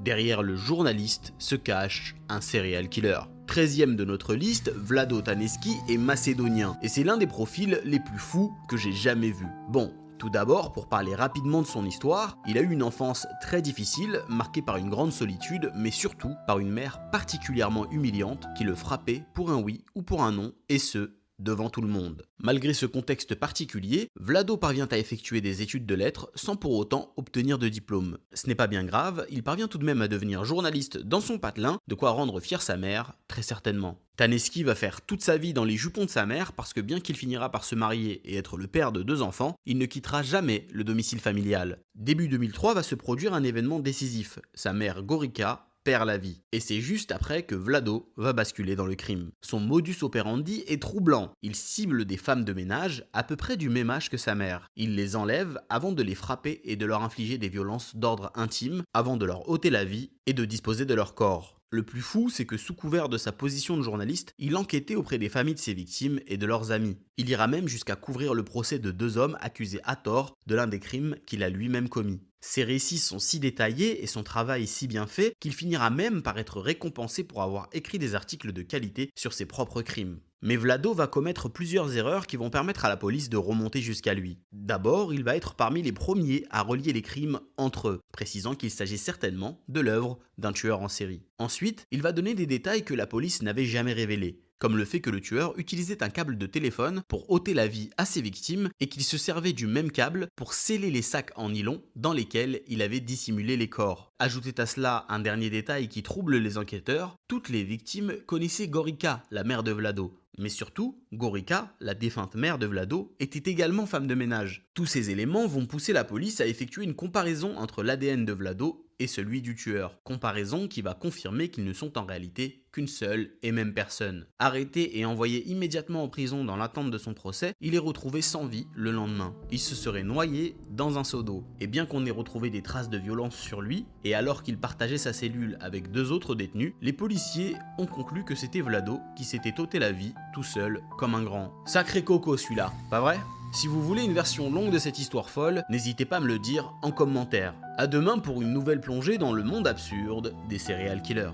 Derrière le journaliste se cache un serial killer. 13e de notre liste, Vlado Tanevski est macédonien et c'est l'un des profils les plus fous que j'ai jamais vus. Bon, tout d'abord, pour parler rapidement de son histoire, il a eu une enfance très difficile, marquée par une grande solitude, mais surtout par une mère particulièrement humiliante qui le frappait pour un oui ou pour un non, et ce, devant tout le monde. Malgré ce contexte particulier, Vlado parvient à effectuer des études de lettres sans pour autant obtenir de diplôme. Ce n'est pas bien grave, il parvient tout de même à devenir journaliste dans son patelin, de quoi rendre fière sa mère, très certainement. Tanevski va faire toute sa vie dans les jupons de sa mère parce que bien qu'il finira par se marier et être le père de 2 enfants, il ne quittera jamais le domicile familial. Début 2003 va se produire un événement décisif. Sa mère Gorica perd la vie. Et c'est juste après que Vlado va basculer dans le crime. Son modus operandi est troublant. Il cible des femmes de ménage à peu près du même âge que sa mère. Il les enlève avant de les frapper et de leur infliger des violences d'ordre intime, avant de leur ôter la vie et de disposer de leur corps. Le plus fou, c'est que sous couvert de sa position de journaliste, il enquêtait auprès des familles de ses victimes et de leurs amis. Il ira même jusqu'à couvrir le procès de 2 hommes accusés à tort de l'un des crimes qu'il a lui-même commis. Ses récits sont si détaillés et son travail si bien fait qu'il finira même par être récompensé pour avoir écrit des articles de qualité sur ses propres crimes. Mais Vlado va commettre plusieurs erreurs qui vont permettre à la police de remonter jusqu'à lui. D'abord, il va être parmi les premiers à relier les crimes entre eux, précisant qu'il s'agit certainement de l'œuvre d'un tueur en série. Ensuite, il va donner des détails que la police n'avait jamais révélés, comme le fait que le tueur utilisait un câble de téléphone pour ôter la vie à ses victimes et qu'il se servait du même câble pour sceller les sacs en nylon dans lesquels il avait dissimulé les corps. Ajoutez à cela un dernier détail qui trouble les enquêteurs, toutes les victimes connaissaient Gorica, la mère de Vlado. Mais surtout, Gorica, la défunte mère de Vlado, était également femme de ménage. Tous ces éléments vont pousser la police à effectuer une comparaison entre l'ADN de Vlado et celui du tueur. Comparaison qui va confirmer qu'ils ne sont en réalité qu'une seule et même personne. Arrêté et envoyé immédiatement en prison dans l'attente de son procès, il est retrouvé sans vie le lendemain. Il se serait noyé dans un seau d'eau. Et bien qu'on ait retrouvé des traces de violence sur lui, et alors qu'il partageait sa cellule avec 2 autres détenus, les policiers ont conclu que c'était Vlado qui s'était ôté la vie tout seul comme un grand. Sacré coco celui-là, pas vrai ? Si vous voulez une version longue de cette histoire folle, n'hésitez pas à me le dire en commentaire. A demain pour une nouvelle plongée dans le monde absurde des serial killers.